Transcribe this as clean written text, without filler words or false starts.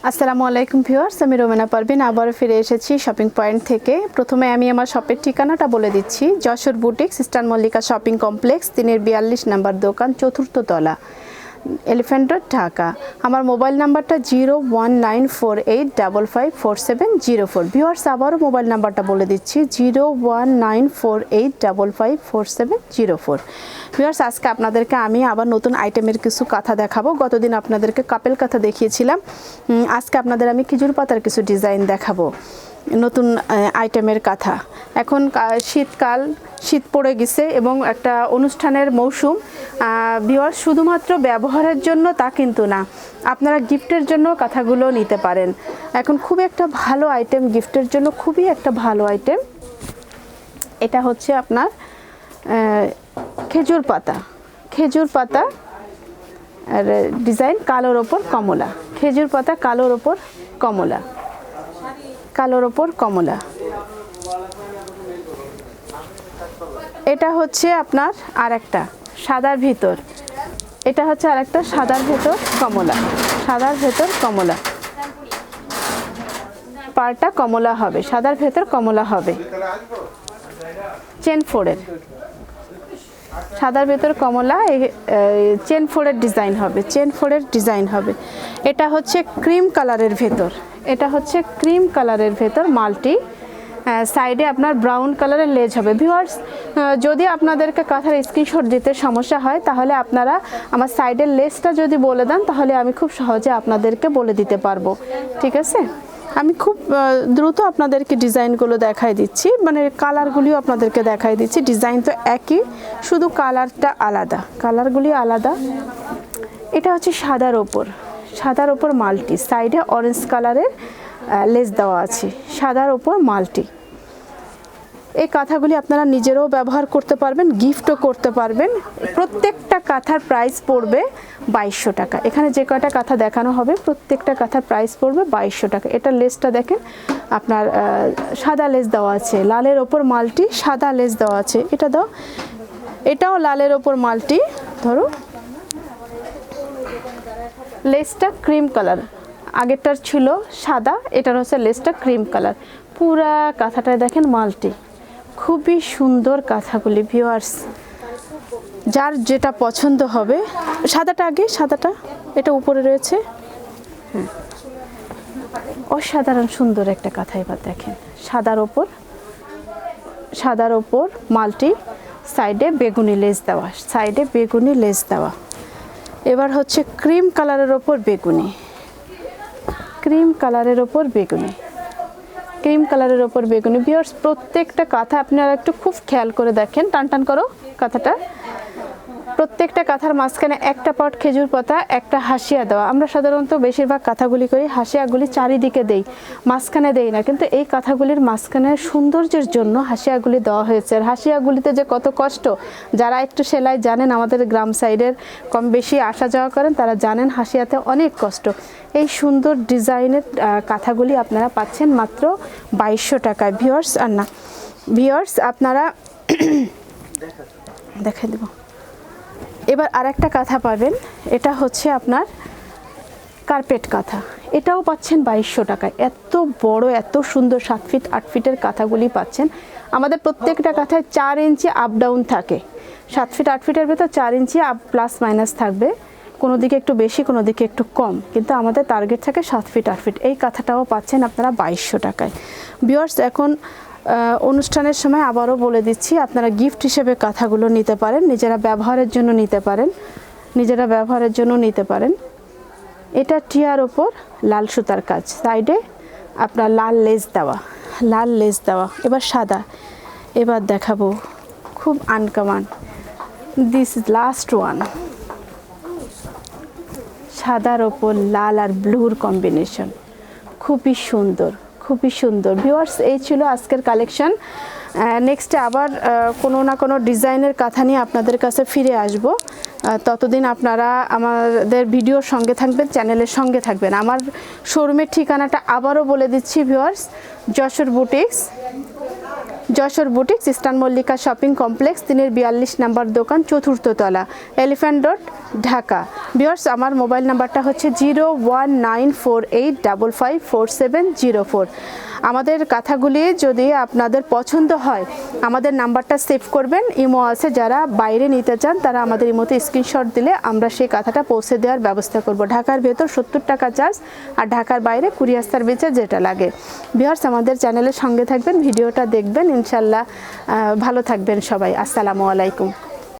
আসসালামু আলাইকুম ভিউয়ার্স, আমি রোমেনা পারভিন আবারও ফিরে এসেছি শপিং পয়েন্ট থেকে। প্রথমে আমি আমার শপের ঠিকানাটা বলে দিচ্ছি। Jessore boutiques, eastern Mallika shopping complex, 3-42 নম্বর দোকান, 4th তলা, এলিফ্যান্ট রোড, ঢাকা। আমার মোবাইল নাম্বারটা 01948554704। ভিউয়ার্স, আবারও মোবাইল নাম্বারটা বলে দিচ্ছি 01948554704। ভিউয়ার্স, আজকে আপনাদেরকে আমি আবার নতুন আইটেমের কিছু কাঁথা দেখাবো। গতদিন আপনাদেরকে কাপেল কাঁথা দেখিয়েছিলাম, আজকে আপনাদের আমি খেজুর পাতার কিছু ডিজাইন দেখাবো, নতুন আইটেমের কাঁথা। এখন শীতকাল, শীত পড়ে গেছে এবং একটা অনুষ্ঠানের মৌসুম। ভিউয়ার্স, শুধুমাত্র ব্যবহারের জন্য তা কিন্তু না, আপনারা গিফটের জন্য কাঁথাগুলো নিতে পারেন। এখন খুব একটা ভালো আইটেম, গিফটের জন্য খুবই একটা ভালো আইটেম। এটা হচ্ছে আপনার খেজুর পাতা, খেজুর পাতা আর ডিজাইন কালোর ওপর কমলা, খেজুর পাতা কালোর ওপর কমলা, কালোর ওপর কমলা। এটা হচ্ছে আপনার আরেকটা সাদার ভিতর, এটা হচ্ছে আরেকটা সাদার ভেতর কমলা, সাদার ভেতর কমলা, পাড়টা কমলা হবে, সাদার ভেতর কমলা হবে, চেন ফোড়ের, সাদার ভেতর কমলা, চেন ফোড়ের ডিজাইন হবে, চেন ফোড়ের ডিজাইন হবে। এটা হচ্ছে ক্রিম কালারের ভেতর, এটা হচ্ছে ক্রিম কালারের ভেতর মাল্টি, সাইডে আপনার ব্রাউন কালারের লেজ হবে। ভিউয়ার্স, যদি আপনাদেরকে কাঁথার স্ক্রিনশট দিতে সমস্যা হয় তাহলে আপনারা আমার সাইডের লেজটা যদি বলে দেন তাহলে আমি খুব সহজে আপনাদেরকে বলে দিতে পারবো, ঠিক আছে? আমি খুব দ্রুত আপনাদেরকে ডিজাইনগুলো দেখাই দিচ্ছি, মানে কালারগুলিও আপনাদেরকে দেখাই দিচ্ছি। ডিজাইন তো একই, শুধু কালারটা আলাদা, কালারগুলি আলাদা। এটা হচ্ছে সাদার ওপর, সাদার ওপর মাল্টি, সাইডে অরেঞ্জ কালারের লেস দেওয়া আছে, সাদার ওপর মাল্টি। এই কাঁথাগুলি আপনারা নিজেরাও ব্যবহার করতে পারবেন, গিফটও করতে পারবেন। প্রত্যেকটা কাঁথার প্রাইস পড়বে 2200 টাকা। এখানে যে কয়টা কাঁথা দেখানো হবে প্রত্যেকটা কাঁথার প্রাইস পড়বে 2200 টাকা। এটা লেসটা দেখেন, আপনার সাদা লেস দেওয়া আছে, লালের ওপর মাল্টি, সাদা লেস দেওয়া আছে। এটা দাও, এটাও লালের ওপর মাল্টি, ধরো লেসটা ক্রিম কালার, আগেরটার ছিল সাদা, এটার হচ্ছে লেসটা ক্রিম কালার। পুরা কাঁথাটায় দেখেন মাল্টি, খুবই সুন্দর কাঁথাগুলি। ভিউয়ার্স, যার যেটা পছন্দ হবে, সাদাটা আগে, সাদাটা এটা উপরে রয়েছে, হ্যাঁ, অসাধারণ সুন্দর একটা কাঁথা। এবার দেখেন সাদার ওপর, সাদার ওপর মাল্টি, সাইডে বেগুনি লেস দেওয়া, সাইডে বেগুনি লেস দেওয়া। এবার হচ্ছে ক্রিম কালারের ওপর বেগুনি, ক্রিম কালারের ওপর বেগুনি, ক্রিম কালারের ওপর বেগুনি। ভিউয়ার্স, প্রত্যেকটা কাঁথা আপনারা একটু খুব খেয়াল করে দেখেন, টান টান করো কাঁথাটা। প্রত্যেকটা কাঁথার মাঝখানে একটা পাট খেজুর পাতা, একটা হাসিয়া দেওয়া। আমরা সাধারণত বেশিরভাগ কাঁথাগুলি করি হাসিয়াগুলি চারিদিকে দেই, মাঝখানে দেই না, কিন্তু এই কাঁথাগুলির মাঝখানে সৌন্দর্যের জন্য হাসিয়াগুলি দেওয়া হয়েছে। আর হাসিয়াগুলিতে যে কত কষ্ট, যারা একটু সেলাই জানেন, আমাদের গ্রাম সাইডের কম বেশি আসা যাওয়া করেন, তারা জানেন হাসিয়াতে অনেক কষ্ট। এই সুন্দর ডিজাইনের কাঁথাগুলি আপনারা পাচ্ছেন মাত্র 2200 টাকায়। ভিউয়ার্স, আর না ভিউয়ার্স, আপনারা দেখে দেব। এবার আরেকটা কাঁথা পাবেন, এটা হচ্ছে আপনার কার্পেট কাঁথা, এটাও পাচ্ছেন 2200 টাকায়। এত বড়, এত সুন্দর 7 ফিট 8 ফিটের কাঁথাগুলি পাচ্ছেন। আমাদের প্রত্যেকটা কাঁথায় 4 ইঞ্চি আপ ডাউন থাকে, 7 ফিট 8 ফিটের ভেতর 4 ইঞ্চি আপ প্লাস মাইনাস থাকবে, কোনো দিকে একটু বেশি, কোনো দিকে একটু কম, কিন্তু আমাদের টার্গেট থাকে 7 ফিট 8 ফিট। এই কাঁথাটাও পাচ্ছেন আপনারা 2200 টাকায়। ভিউয়ার্স, এখন অনুষ্ঠানের সময় আবারও বলে দিচ্ছি, আপনারা গিফট হিসেবে কাঁথাগুলো নিতে পারেন, নিজেরা ব্যবহারের জন্য নিতে পারেন, নিজেরা ব্যবহারের জন্য নিতে পারেন। এটা টিয়ার ওপর লাল সুতার কাজ, সাইডে আপনার লাল লেস দেওয়া, লাল লেস দেওয়া। এবার সাদা, এবার দেখাবো খুব uncommon, this is last one, সাদার ওপর লাল আর ব্লুর কম্বিনেশন, খুবই সুন্দর, খুবই সুন্দর। ভিউয়ার্স, এই ছিল আজকের কালেকশন। নেক্সটে আবার কোনো না কোনো ডিজাইনের কাঁথা নিয়ে আপনাদের কাছে ফিরে আসব। ততদিন আপনারা আমাদের ভিডিওর সঙ্গে থাকবেন, চ্যানেলের সঙ্গে থাকবেন। আমার শোরুমের ঠিকানাটা আবারও বলে দিচ্ছি viewers, Jessore boutiques, Jessore boutique, eastern Mallika shopping complex, 342 number দোকান, 4th তলা, এলিফ্যান্ট রোড, ঢাকা। ভিউয়ার্স, আমার মোবাইল নাম্বারটা হচ্ছে 01948554704। আমাদের কাঁথাগুলি যদি আপনাদের পছন্দ হয় আমাদের নাম্বারটা সেভ করবেন। ইমো আছে, যারা বাইরে নিতে চান তারা আমাদের ইমোতে স্ক্রিনশট দিলে আমরা সেই কাঁথাটা পৌঁছে দেওয়ার ব্যবস্থা করব। ঢাকার ভেতর 70 টাকা চার্জ, আর ঢাকার বাইরে কুরিয়ার সার্ভিসে যেটা লাগে। ভিউয়ার্স, আমাদের চ্যানেলের সঙ্গে থাকবেন, ভিডিওটা দেখবেন, ইনশাল্লাহ ভালো থাকবেন সবাই। আসসালামু আলাইকুম।